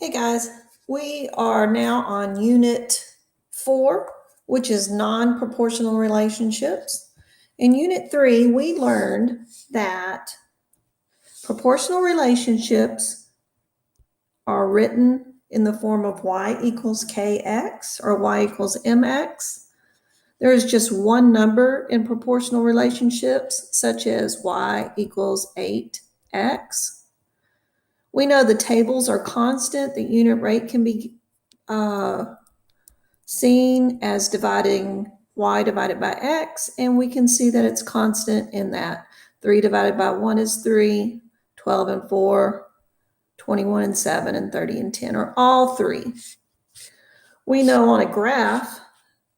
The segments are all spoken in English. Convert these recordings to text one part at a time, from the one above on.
Hey guys, we are now on Unit 4, which is non-proportional relationships. In Unit 3, we learned that proportional relationships are written in the form of y equals kx or y equals mx. There is just one number in proportional relationships, such as y equals 8x. We know the tables are constant. The unit rate can be seen as dividing y divided by x, and we can see that it's constant in that 3 divided by 1 is 3, 12 and 4, 21 and 7, and 30 and 10 are all 3. We know on a graph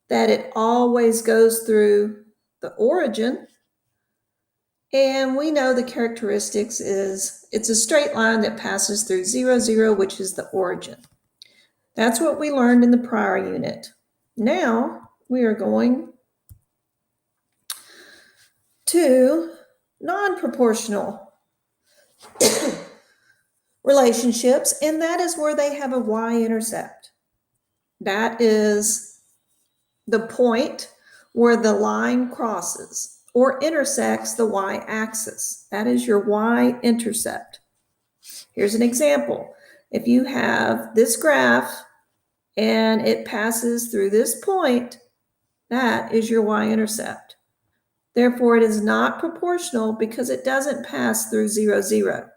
that it always goes through the origin, and we know the characteristics is it's a straight line that passes through 0, 0, which is the origin. That's what we learned in the prior unit. Now we are going to non-proportional relationships, and that is where they have a y-intercept. That is the point where the line crosses or intersects the y-axis. That is your y-intercept. Here's an example. If you have this graph and it passes through this point, that is your y-intercept. Therefore, it is not proportional because it doesn't pass through 0, 0.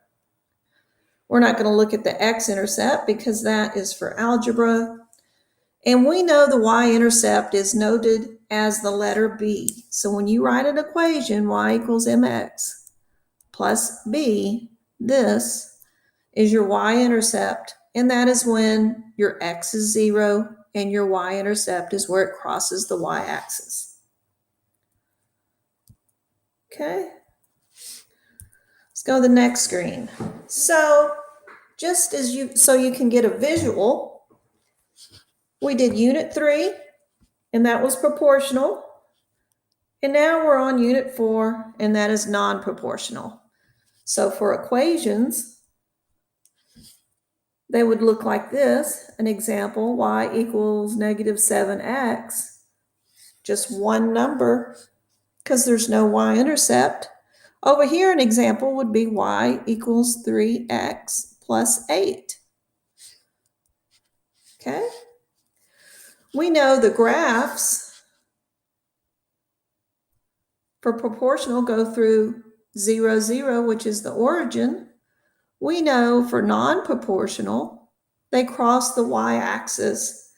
We're not going to look at the x-intercept because that is for algebra. And we know the y-intercept is noted as the letter b. So when you write an equation, y equals mx plus b, this is your y-intercept. And that is when your x is 0 and your y-intercept is where it crosses the y-axis. Okay. Let's go to the next screen. So just as you can get a visual, we did Unit 3, and that was proportional. And now we're on Unit 4, and that is non-proportional. So for equations, they would look like this. An example, y equals negative 7x, just one number because there's no y-intercept. Over here, an example would be y equals 3x plus 8. Okay? We know the graphs for proportional go through 0, 0, which is the origin. We know for non-proportional, they cross the y-axis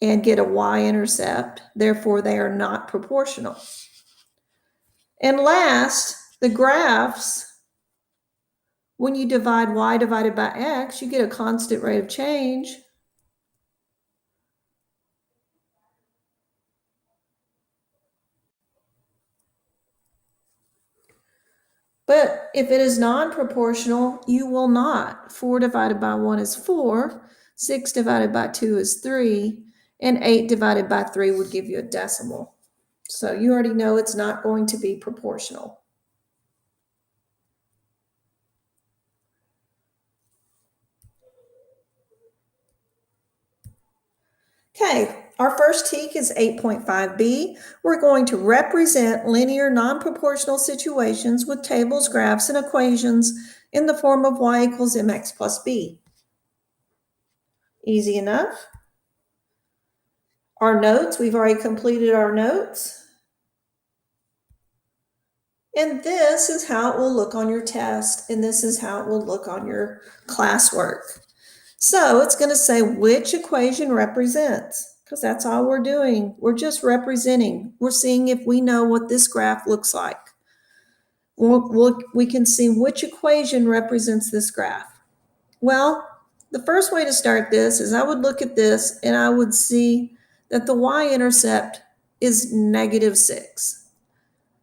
and get a y-intercept. Therefore, they are not proportional. And last, the graphs, when you divide y divided by x, you get a constant rate of change. But if it is non-proportional, you will not. 4 divided by 1 is 4, 6 divided by 2 is 3, and 8 divided by 3 would give you a decimal. So you already know it's not going to be proportional. Okay, our first TEK is 8.5b. We're going to represent linear non-proportional situations with tables, graphs, and equations in the form of y equals mx plus b. Easy enough. Our notes, we've already completed our notes. And this is how it will look on your test, and this is how it will look on your classwork. So it's going to say which equation represents, because that's all we're doing. We're just representing. We're seeing if we know what this graph looks like. We can see which equation represents this graph. Well, the first way to start this is I would look at this and I would see that the y-intercept is negative 6.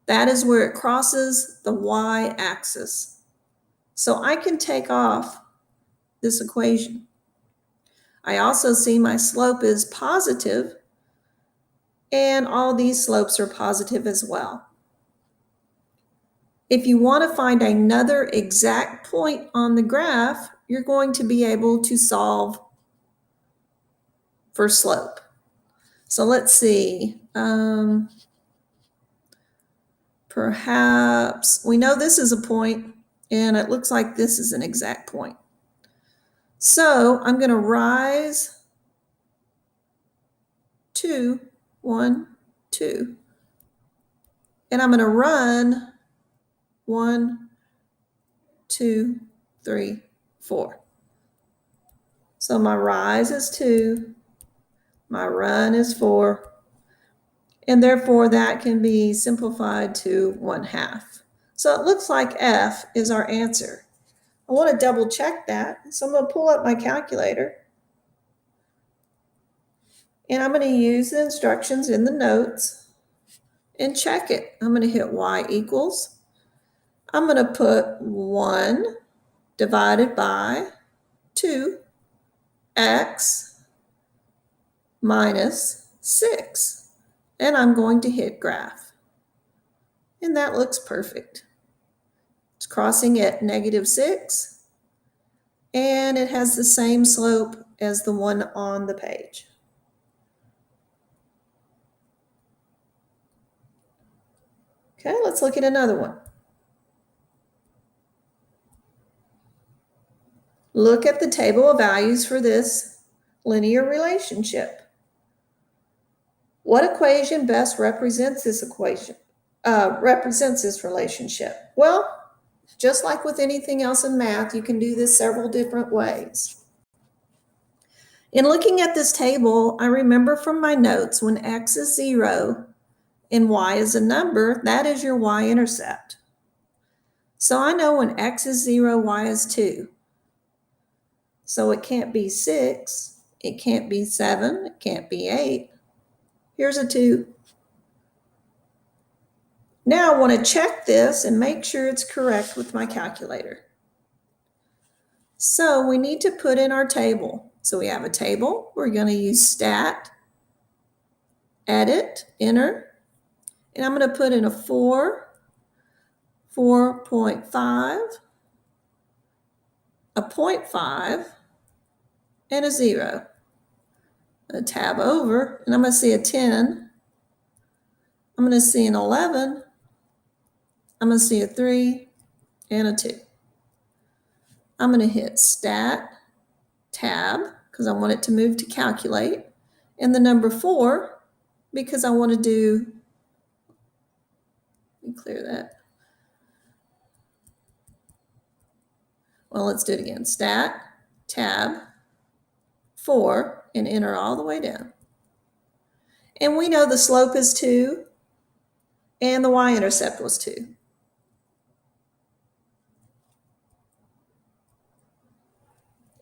That is where it crosses the y-axis. So I can take off this equation. I also see my slope is positive, and all these slopes are positive as well. If you want to find another exact point on the graph, you're going to be able to solve for slope. So let's see. Perhaps we know this is a point, and it looks like this is an exact point. So I'm going to rise 2, 1, 2. And I'm going to run 1, 2, 3, 4. So my rise is 2, my run is 4, and therefore that can be simplified to 1/2. So it looks like F is our answer. I want to double check that. So I'm going to pull up my calculator, and I'm going to use the instructions in the notes and check it. I'm going to hit y equals. I'm going to put 1 divided by 2x minus 6. And I'm going to hit graph. And that looks perfect. It's crossing at -6. And it has the same slope as the one on the page. Okay, let's look at another one. Look at the table of values for this linear relationship. What equation best represents this relationship? Well, just like with anything else in math, you can do this several different ways. In looking at this table, I remember from my notes when x is 0 and y is a number, that is your y-intercept. So I know when x is 0, y is 2. So it can't be 6, it can't be 7, it can't be 8. Here's a 2. Now I want to check this and make sure it's correct with my calculator. So we need to put in our table. So we have a table. We're going to use stat, edit, enter, and I'm going to put in a 4, 4.5, a 0.5, and a 0. I'm going to tab over, and I'm going to see a 10. I'm going to see an 11. I'm going to see a 3 and a 2. I'm going to hit stat, tab, because I want it to move to calculate, and the number 4, because I want to do, let me clear that. Well, let's do it again. Stat, tab, 4, and enter all the way down. And we know the slope is 2, and the y-intercept was 2.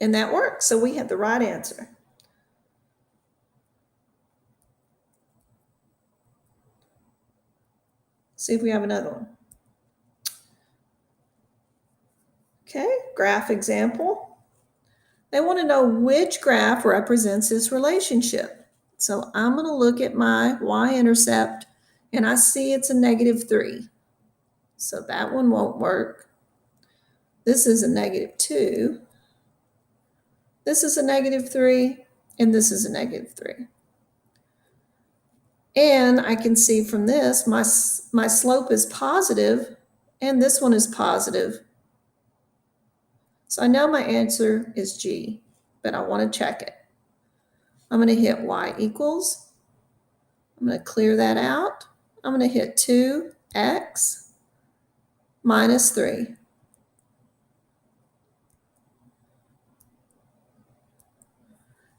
And that works, so we have the right answer. See if we have another one. Okay, graph example. They want to know which graph represents this relationship. So I'm going to look at my y-intercept, and I see it's a -3. So that one won't work. This is a -2. This is a -3, and this is a -3. And I can see from this, my slope is positive, and this one is positive. So I know my answer is G, but I want to check it. I'm going to hit y equals. I'm going to clear that out. I'm going to hit 2x minus 3.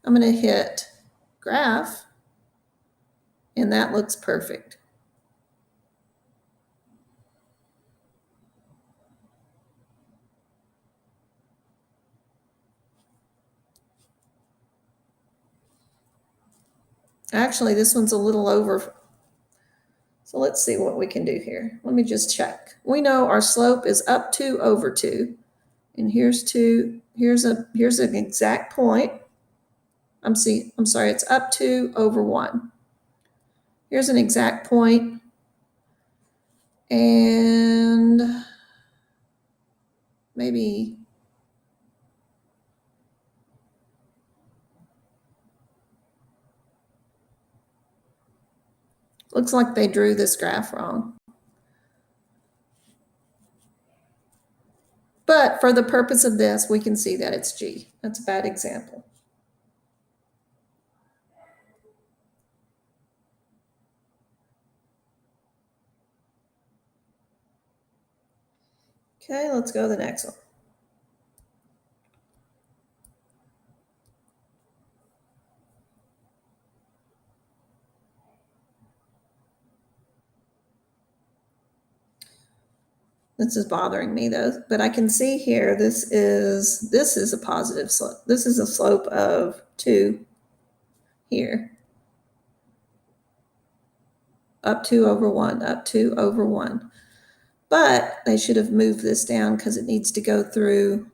I'm going to hit graph, and that looks perfect. Actually, this one's a little over. So let's see what we can do here. Let me just check. We know our slope is up 2 over 2. And here's 2. Here's an exact point. I'm sorry, it's up 2 over 1. Here's an exact point. And maybe Looks like they drew this graph wrong. But for the purpose of this, we can see that it's G. That's a bad example. Okay, let's go to the next one. This is bothering me though, but I can see here, this is a positive slope. This is a slope of 2 here. Up 2 over 1, up 2 over 1. But they should have moved this down because it needs to go through.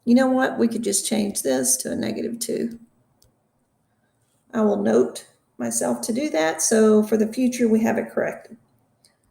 You know what? We could just change this to a -2. I will note myself to do that, so for the future we have it corrected.